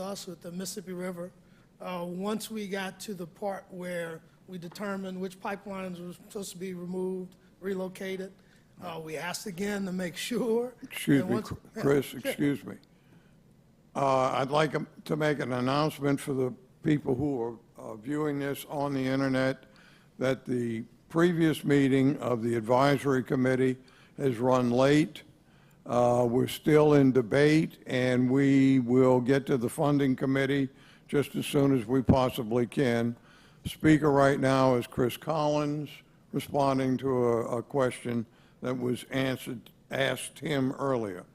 us with the Mississippi River. Once we got to the part where we determined which pipelines were supposed to be removed, relocated, we asked again to make sure. Excuse and me, once- Chris, Yeah. excuse me. I'd like to make an announcement for the people who are viewing this on the internet that the previous meeting of the advisory committee has run late. We're still in debate, and we will get to the funding committee just as soon as we possibly can. Speaker right now is Chris Collins, responding to a question that was asked him earlier.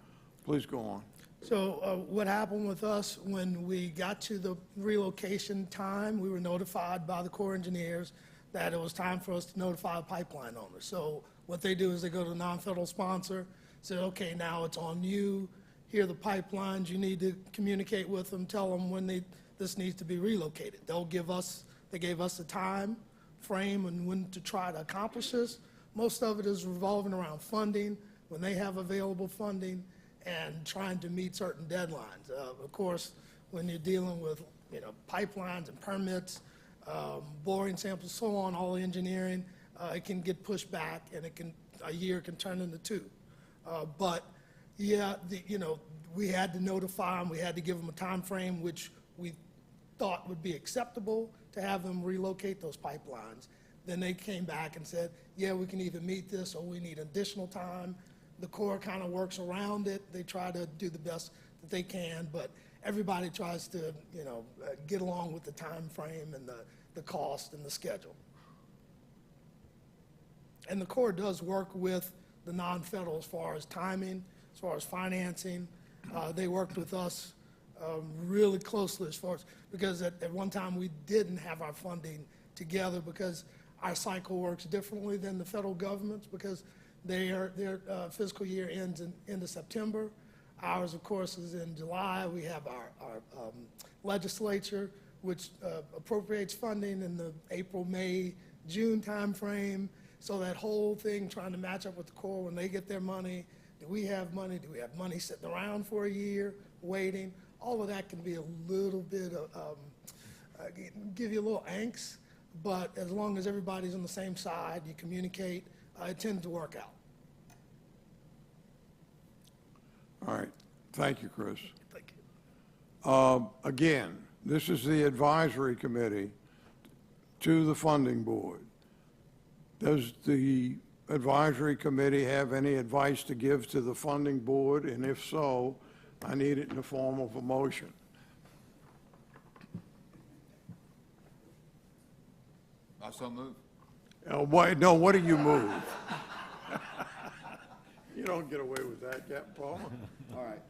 Please go on. So what happened with us, when we got to the relocation time, we were notified by the Corps engineers that it was time for us to notify the pipeline owners. So what they do is they go to the non-federal sponsor, say, okay, now it's on you. Here are the pipelines. You need to communicate with them, tell them when this needs to be relocated. They gave us a time frame and when to try to accomplish this. Most of it is revolving around funding, when they have available funding, and trying to meet certain deadlines. Of course, when you're dealing with pipelines and permits, boring samples, so on, all the engineering, it can get pushed back, and a year can turn into two. But yeah, we had to notify them. We had to give them a time frame which we thought would be acceptable to have them relocate those pipelines. Then they came back and said, yeah, we can either meet this or we need additional time. The Corps kind of works around it. They try to do the best that they can, but everybody tries to, get along with the time frame and the cost and the schedule. And the Corps does work with the non-federal as far as timing, as far as financing. They worked with us really closely because at one time we didn't have our funding together because our cycle works differently than the federal government's because their fiscal year ends in end of September. Ours, of course, is in July. We have our legislature, which appropriates funding in the April, May, June timeframe. So that whole thing, trying to match up with the Corps when they get their money. Do we have money? Do we have money sitting around for a year, waiting? All of that can be a little bit of, give you a little angst. But as long as everybody's on the same side, you communicate, it tends to work out. All right. Thank you, Chris. Thank you. Again, this is the advisory committee to the funding board. Does the advisory committee have any advice to give to the funding board? And if so, I need it in the form of a motion. I so move. No, what do you move? You don't get away with that, Captain Palmer. All right.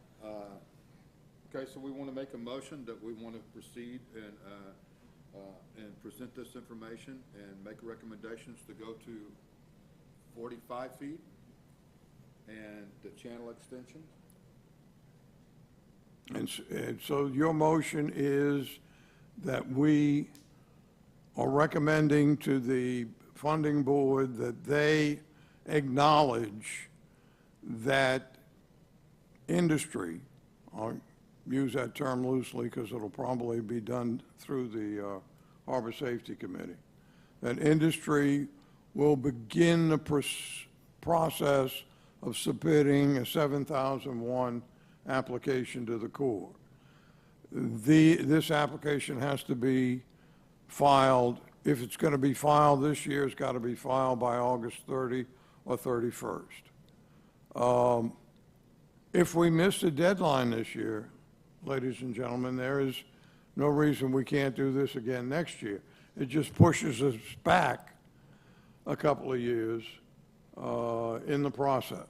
Okay, so we want to make a motion that we want to proceed and present this information and make recommendations to go to 45 feet and the channel extension. And so your motion is that we are recommending to the funding board that they acknowledge that industry, I'll use that term loosely because it'll probably be done through the Harbor Safety Committee, that industry will begin the process of submitting a 7001 application to the Corps. This application has to be filed, if it's going to be filed this year, it's got to be filed by August 30 or 31st. If we miss the deadline this year, ladies and gentlemen, there is no reason we can't do this again next year. It just pushes us back a couple of years in the process.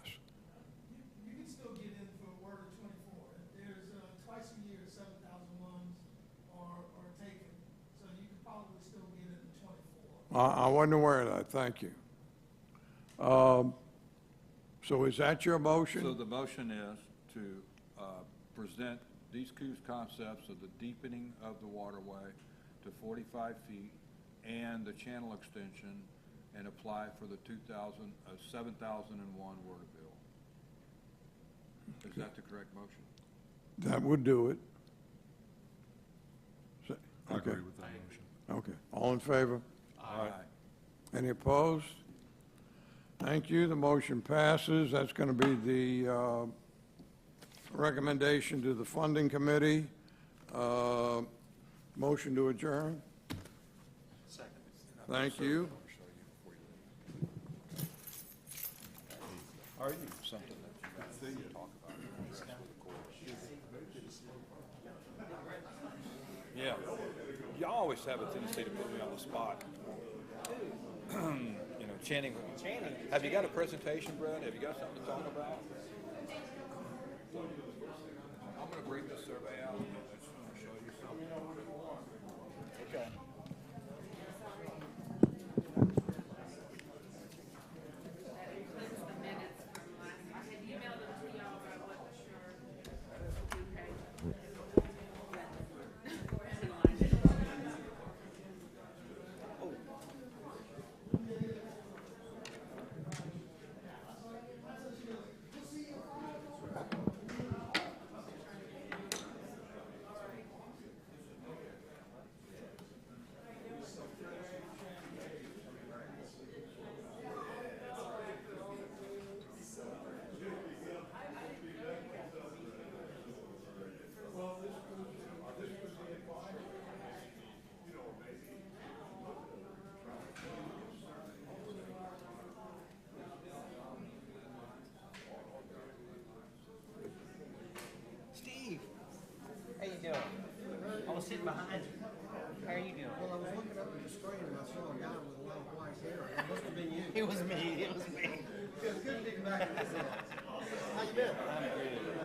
You can still get in for Word of 24. There's twice a year 7,001s are taken, so you could probably still get in 24. I wasn't aware of that. Thank you. So is that your motion? So the motion is to present these concepts of the deepening of the waterway to 45 feet and the channel extension and apply for the 7001 water bill. Is that the correct motion? That would do it. Okay. agree with that motion. Okay. All in favor? Aye. Any opposed? Thank you. The motion passes. That's going to be the recommendation to the funding committee. Motion to adjourn? Second. Thank you. Are you something that you guys talk about? Yeah. You always have a tendency to put me on the spot. You know, Channing. Have you got a presentation, Brad? Have you got something to talk about? I'm going to bring this survey out and I just want to show you something. Okay. Steve, how you doing? I was sitting behind you. How are you doing? Well, I was looking up at the screen and I saw a guy with a lot of white hair. That must have been you. It was me. It was me. It's good to be back in this office. How you been? I'm good.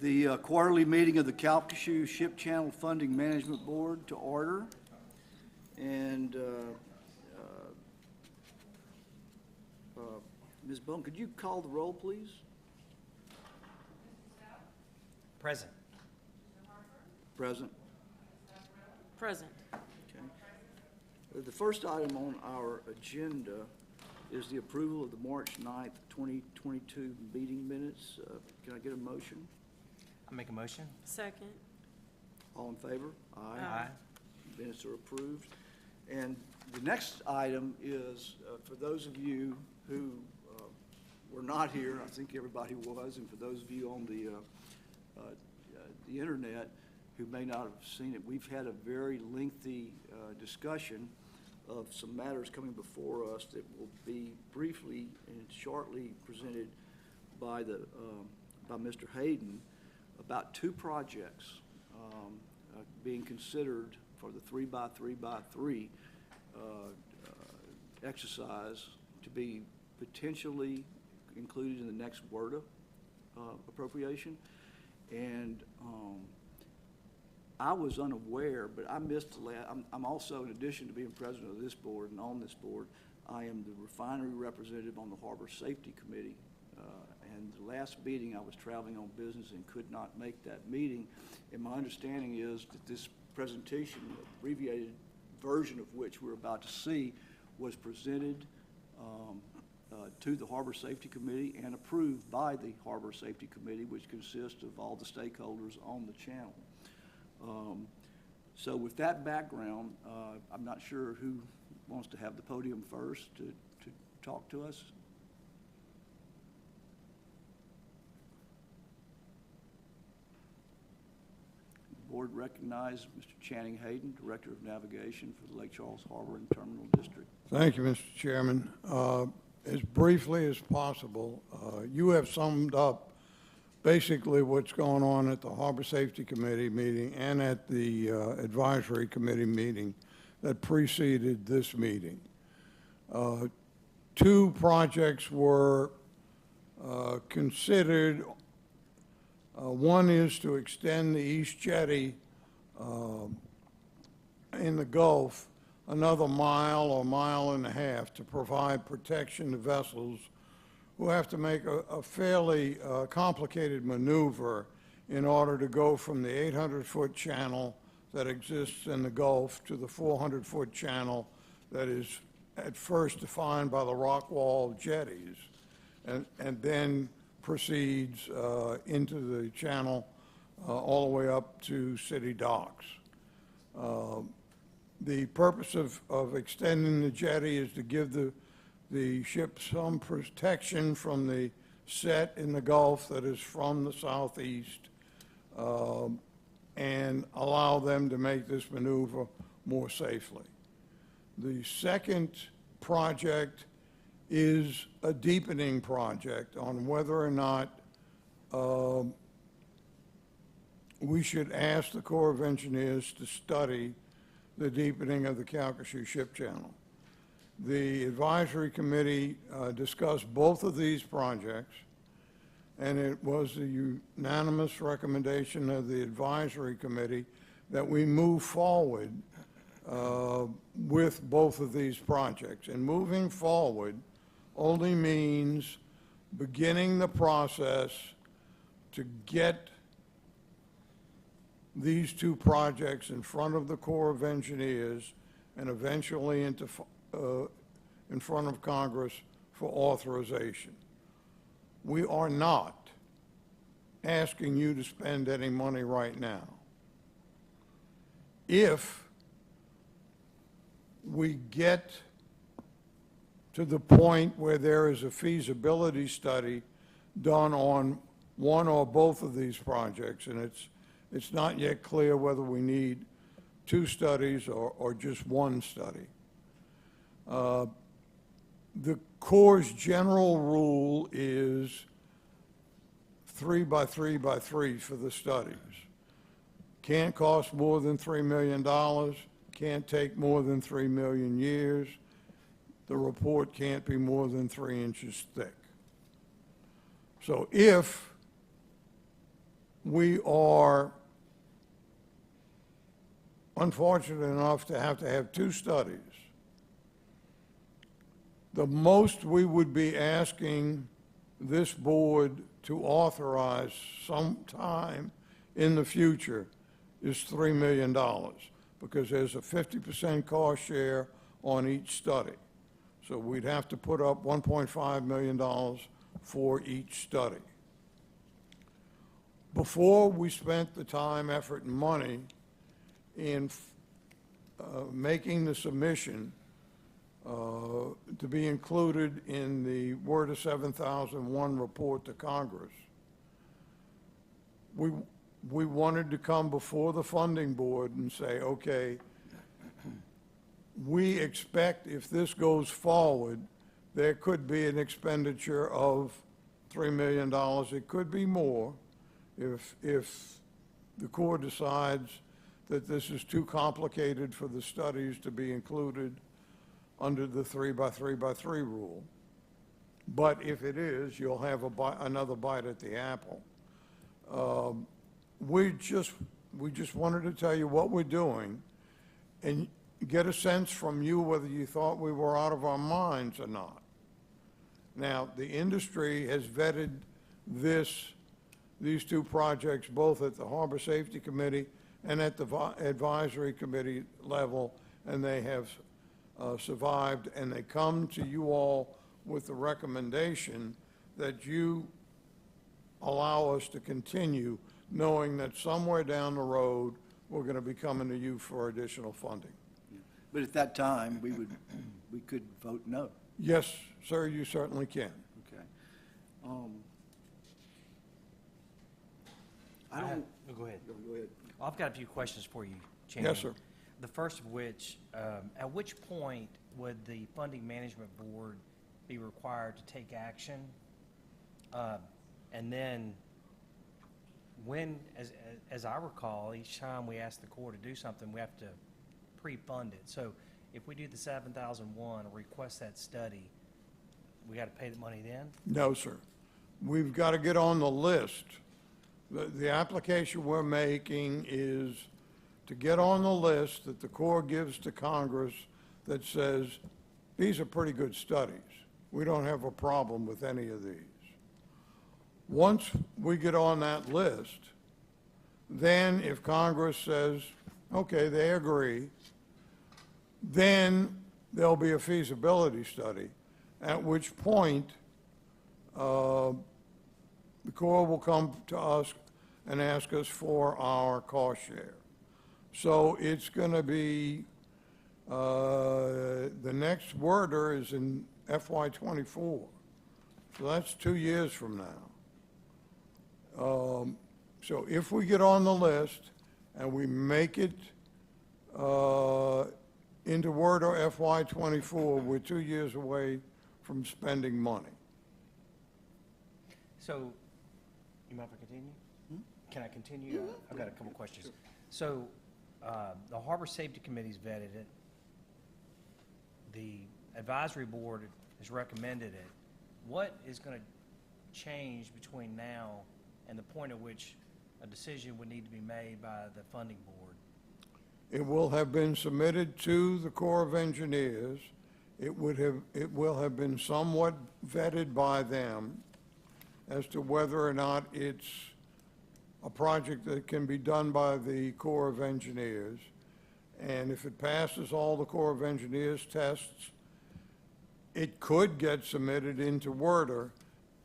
The quarterly meeting of the Calcasieu Ship Channel Funding Management Board to order. And Ms. Bone, could you call the roll, please? Present. Present. Present. Okay. The first item on our agenda is the approval of the March 9th, 2022 meeting minutes. Can I get a motion? I'll make a motion. Second. All in favor? Aye. Minutes are approved. And the next item is, for those of you who were not here, I think everybody was, and for those of you on the internet who may not have seen it, we've had a very lengthy discussion of some matters coming before us that will be briefly and shortly presented by by Mr. Hayden about two projects being considered for the 3x3x3 exercise to be potentially included in the next WRDA appropriation. And I was unaware, but I missed the I'm also, in addition to being president of this board and on this board, I am the refinery representative on the Harbor Safety Committee. And the last meeting, I was traveling on business and could not make that meeting. And my understanding is that this presentation, abbreviated version of which we're about to see, was presented to the Harbor Safety Committee and approved by the Harbor Safety Committee, which consists of all the stakeholders on the channel. So with that background, I'm not sure who wants to have the podium first to talk to us. The board recognizes Mr. Channing Hayden, Director of Navigation for the Lake Charles Harbor and Terminal District. Thank you, Mr. Chairman. As briefly as possible, you have summed up basically what's going on at the Harbor Safety Committee meeting and at the Advisory Committee meeting that preceded this meeting. Two projects were considered. One is to extend the East Jetty in the Gulf another mile or mile and a half to provide protection to vessels who have to make a fairly complicated maneuver in order to go from the 800-foot channel that exists in the Gulf to the 400-foot channel that is at first defined by the rock wall jetties and then proceeds into the channel all the way up to city docks. The purpose of extending the jetty is to give the ship some protection from the set in the Gulf that is from the southeast and allow them to make this maneuver more safely. The second project is a deepening project on whether or not we should ask the Corps of Engineers to study the deepening of the Calcasieu Ship Channel. The Advisory Committee discussed both of these projects, and it was a unanimous recommendation of the Advisory Committee that we move forward with both of these projects. And moving forward only means beginning the process to get these two projects in front of the Corps of Engineers and eventually in front of Congress for authorization. We are not asking you to spend any money right now. If we get to the point where there is a feasibility study done on one or both of these projects, and it's not yet clear whether we need two studies or just one study. The Corps' general rule is 3x3x3 for the studies. Can't cost more than $3 million, can't take more than 3 million years. The report can't be more than 3 inches thick. So if we are unfortunate enough to have two studies, the most we would be asking this board to authorize sometime in the future is $3 million, because there's a 50% cost share on each study. So we'd have to put up $1.5 million for each study. Before we spent the time, effort, and money in making the submission to be included in the WRDA 7001 report to Congress, we we wanted to come before the funding board and say, okay, we expect if this goes forward, there could be an expenditure of $3 million. It could be more if the Corps decides that this is too complicated for the studies to be included under the 3x3x3 rule. But if it is, you'll have another bite at the apple. We just wanted to tell you what we're doing and get a sense from you whether you thought we were out of our minds or not. Now, the industry has vetted these two projects both at the Harbor Safety Committee and at the advisory committee level, and they have survived, and they come to you all with the recommendation that you allow us to continue, knowing that somewhere down the road, we're going to be coming to you for additional funding. But at that time, we could vote no. Yes, sir, you certainly can. Okay. I don't, Go ahead. go ahead. I've got a few questions for you, Chairman. Yes, sir. The first of which, at which point would the Funding Management Board be required to take action? And then, when, as I recall, each time we ask the Corps to do something, we have to pre-fund it. So if we do the 7001 or request that study, we got to pay the money then? No, sir. We've got to get on the list. The application we're making is to get on the list that the Corps gives to Congress that says, these are pretty good studies. We don't have a problem with any of these. Once we get on that list, then if Congress says, okay, they agree, then there'll be a feasibility study, at which point the Corps will come to us and ask us for our cost share. So it's going to be, the next worder is in FY '24. So that's 2 years from now. So if we get on the list and we make it into worder FY '24, we're 2 years away from spending money. So, you mind if I continue? Can I continue? I've got a couple questions. So, the Harbor Safety Committee's vetted it. The advisory board has recommended it. What is going to change between now and the point at which a decision would need to be made by the funding board? It will have been submitted to the Corps of Engineers. It will have been somewhat vetted by them as to whether or not it's a project that can be done by the Corps of Engineers. And if it passes all the Corps of Engineers tests, it could get submitted into worder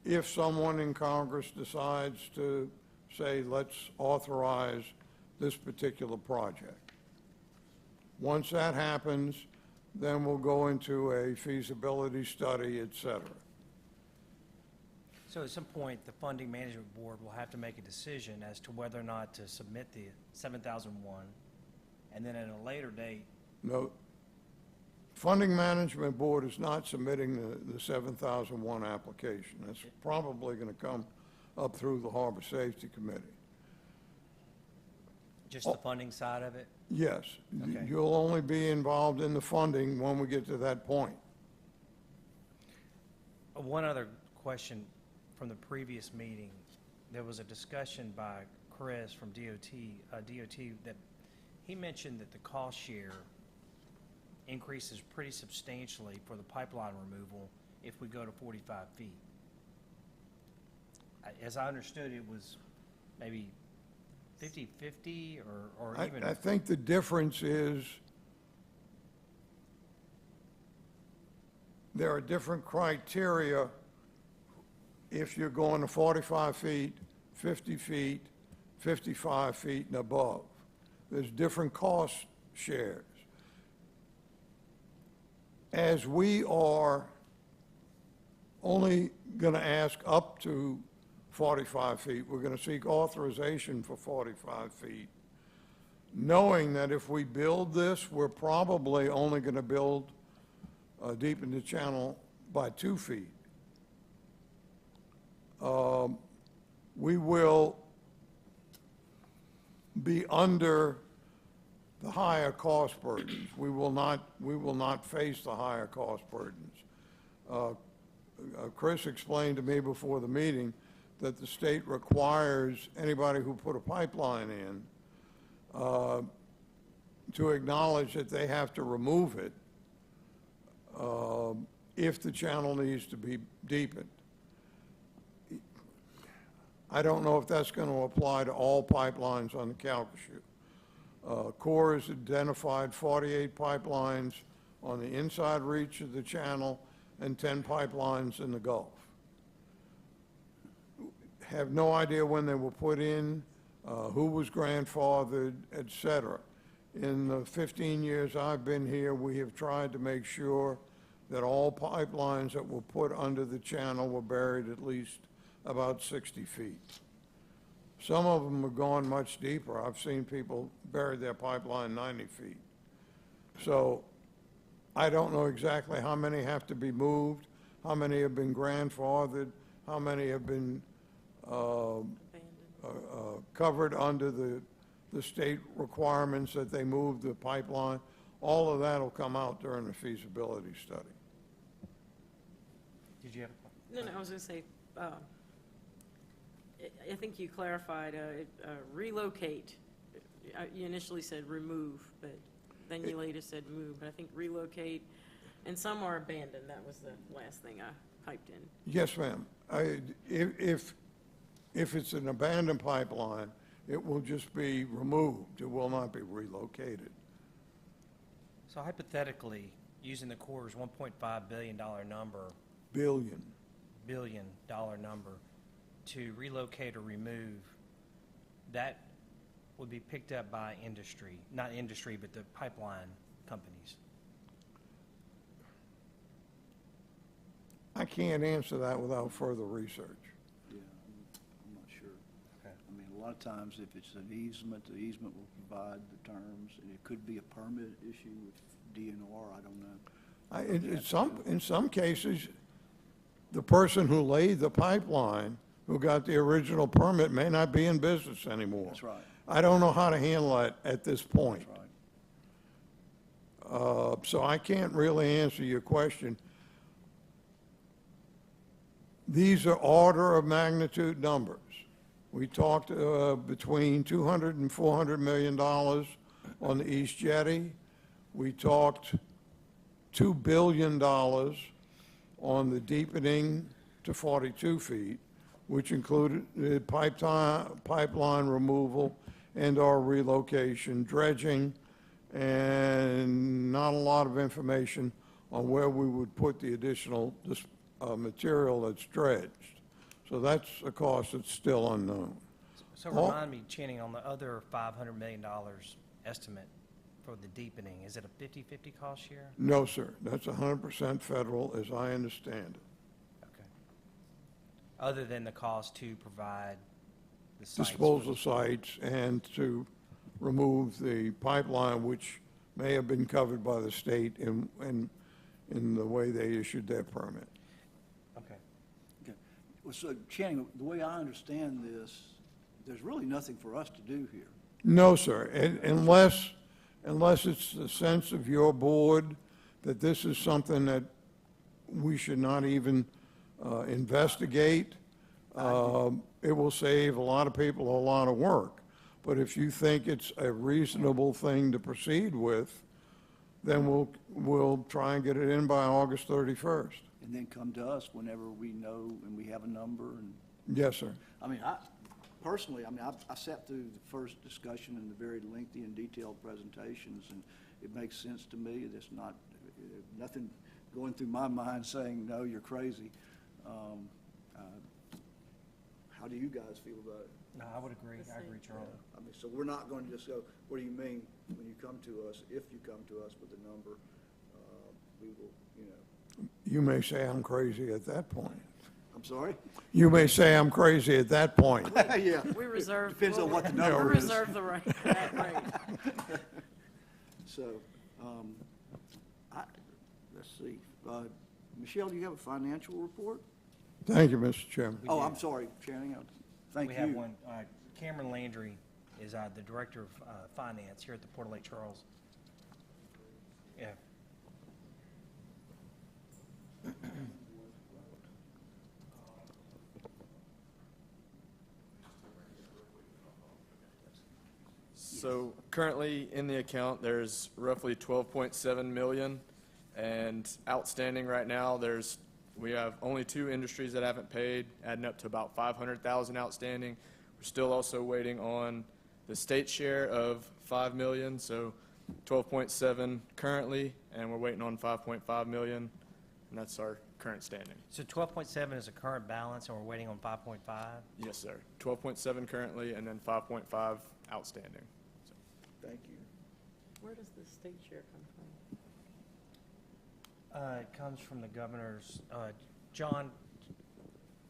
if someone in Congress decides to say, let's authorize this particular project. Once that happens, then we'll go into a feasibility study, et cetera. So at some point, the Funding Management Board will have to make a decision as to whether or not to submit the 7001, and then at a later date, No, Funding Management Board is not submitting the 7001 application. That's probably going to come up through the Harbor Safety Committee. just the funding side of it? Yes, Okay. you'll only be involved in the funding when we get to that point. One other question from the previous meeting. There was a discussion by Chris from DOT that he mentioned that the cost share increases pretty substantially for the pipeline removal if we go to 45 feet. As I understood, it was maybe 50/50 or even... I think the difference is there are different criteria if you're going to 45 feet, 50 feet, 55 feet and above. There's different cost shares. As we are only going to ask up to 45 feet. We're going to seek authorization for 45 feet, knowing that if we build this, we're probably only going to build deepen the channel by 2 feet. We will be under the higher cost burdens. We will not face the higher cost burdens. Chris explained to me before the meeting that the state requires anybody who put a pipeline in to acknowledge that they have to remove it if the channel needs to be deepened. I don't know if that's going to apply to all pipelines on the Calcasieu. Corps has identified 48 pipelines on the inside reach of the channel and 10 pipelines in the Gulf. Have no idea when they were put in, who was grandfathered, et cetera. In the 15 years I've been here, we have tried to make sure that all pipelines that were put under the channel were buried at least about 60 feet. Some of them have gone much deeper. I've seen people bury their pipeline 90 feet. So I don't know exactly how many have to be moved, how many have been grandfathered, how many have been covered under the state requirements that they move the pipeline. All of that will come out during the feasibility study. Did you have a No, I was going to say, I think you clarified relocate. You initially said remove, but then you later said move. But I think relocate, and some are abandoned. That was the last thing I piped in. Yes, ma'am. If it's an abandoned pipeline, it will just be removed. It will not be relocated. So hypothetically, using the Corps' $1.5 billion number, Billion. billion dollar number, to relocate or remove, that would be picked up by industry, not industry, but the pipeline companies. I can't answer that without further research. Yeah, I'm not sure. Okay. I mean, a lot of times if it's an easement, the easement will provide the terms, and it could be a permit issue with DNR, I don't know. In some cases, the person who laid the pipeline, who got the original permit, may not be in business anymore. That's right. I don't know how to handle that at this point. That's right. So I can't really answer your question. These are order of magnitude numbers. We talked between $200 and $400 million on the East Jetty. We talked $2 billion on the deepening to 42 feet, which included the pipeline removal and/or relocation, dredging, and not a lot of information on where we would put the additional material that's dredged. So that's a cost that's still unknown. So remind me, Channing, on the other $500 million estimate for the deepening, is it a 50-50 cost share? No, sir. That's 100% federal, as I understand it. Okay. Other than the cost to provide the sites? Disposal sites and to remove the pipeline, which may have been covered by the state in the way they issued their permit. Okay. Okay. Well, so Channing, the way I understand this, there's really nothing for us to do here. No, sir, unless it's the sense of your board that this is something that we should not even investigate. It will save a lot of people a lot of work. But if you think it's a reasonable thing to proceed with, then we'll try and get it in by August 31st. And then come to us whenever we know and we have a number and. Yes, sir. I mean, personally, I sat through the first discussion and the very lengthy and detailed presentations, and it makes sense to me. There's nothing going through my mind saying, no, you're crazy. How do you guys feel about it? No, I would agree. I agree, Charlie. I mean, so we're not going to just go, what do you mean when you come to us? If you come to us with a number, we will, You may say I'm crazy at that point. I'm sorry? You may say I'm crazy at that point. Yeah. We reserve. Depends on what the we'll number is. reserve the right, that right. So, let's see. Michelle, do you have a financial report? Thank you, Mr. Chairman. Oh, I'm sorry, Channing. Thank you. We have one. Cameron Landry is the Director of Finance here at the Port of Lake Charles. Yeah. So currently in the account, there's roughly 12.7 million, and outstanding right now, we have only 2 industries that haven't paid, adding up to about 500,000 outstanding. We're still also waiting on the state share of 5 million, so 12.7 currently, and we're waiting on 5.5 million, and that's our current standing. So 12.7 is the current balance, and we're waiting on 5.5? Yes, sir. 12.7 currently, and then 5.5 outstanding. Thank you. Where does the state share come from? It comes from the governor's, John,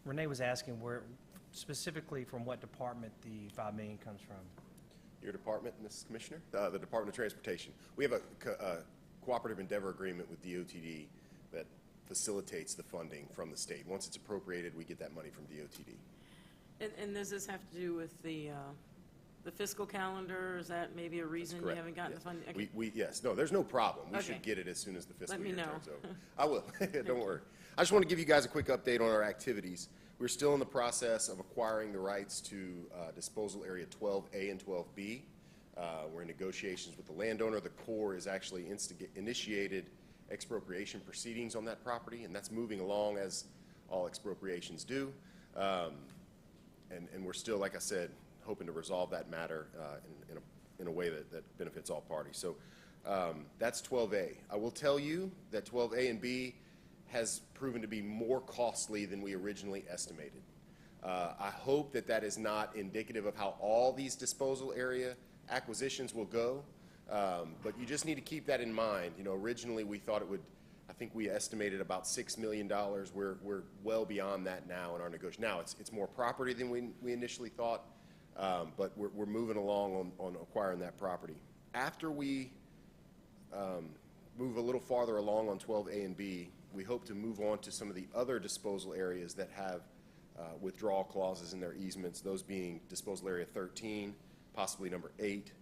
Renee was asking where, specifically from what department the 5 million comes from. Your department, Mrs. Commissioner? The Department of Transportation. We have a cooperative endeavor agreement with DOTD that facilitates the funding from the state. Once it's appropriated, we get that money from DOTD. And does this have to do with the fiscal calendar? Is that maybe a reason you Correct. haven't gotten the Yes. funding? Okay. Yes, no, there's no problem. We Okay. should get it as soon as the fiscal Let me year know. turns over. I will, don't worry. I just want to give you guys a quick update on our activities. We're still in the process of acquiring the rights to disposal area 12A and 12B. We're in negotiations with the landowner. The Corps has actually initiated expropriation proceedings on that property, and that's moving along as all expropriations do. And we're still, like I said, hoping to resolve that matter in a way that benefits all parties. So that's 12A. I will tell you that 12A and B has proven to be more costly than we originally estimated. I hope that that is not indicative of how all these disposal area acquisitions will go, but you just need to keep that in mind. You know, originally we thought it would, I think we estimated about $6 million. We're well beyond that now in our negotiation. Now, it's more property than we initially thought, but we're moving along on acquiring that property. After we move a little farther along on 12A and B, we hope to move on to some of the other disposal areas that have withdrawal clauses in their easements, those being disposal area 13, possibly number 8,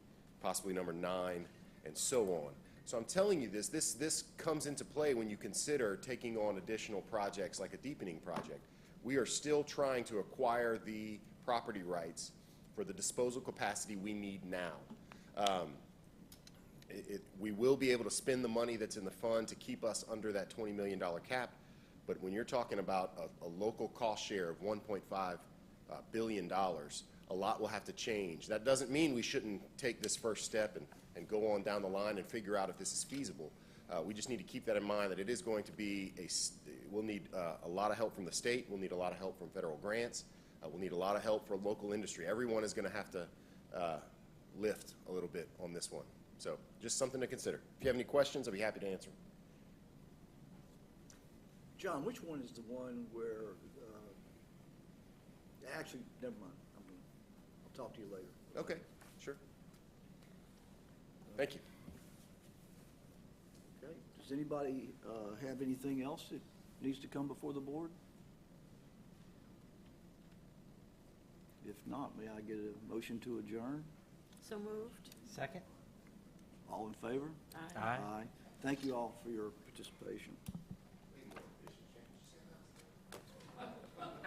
possibly number 9, and so on. So I'm telling you this comes into play when you consider taking on additional projects like a deepening project. We are still trying to acquire the property rights for the disposal capacity we need now. We will be able to spend the money that's in the fund to keep us under that $20 million cap, but when you're talking about a local cost share of $1.5 billion, a lot will have to change. That doesn't mean we shouldn't take this first step and go on down the line and figure out if this is feasible. We just need to keep that in mind, that it is going to be we'll need a lot of help from the state, we'll need a lot of help from federal grants, we'll need a lot of help from local industry. Everyone is going to have to lift a little bit on this one. So just something to consider. If you have any questions, I'll be happy to answer. John, which one is the one where, actually, never mind. I'll talk to you later. Okay, sure. Thank you. Okay. Does anybody have anything else that needs to come before the board? If not, may I get a motion to adjourn? So moved? Second? All in favor? Aye. Aye. Thank you all for your participation.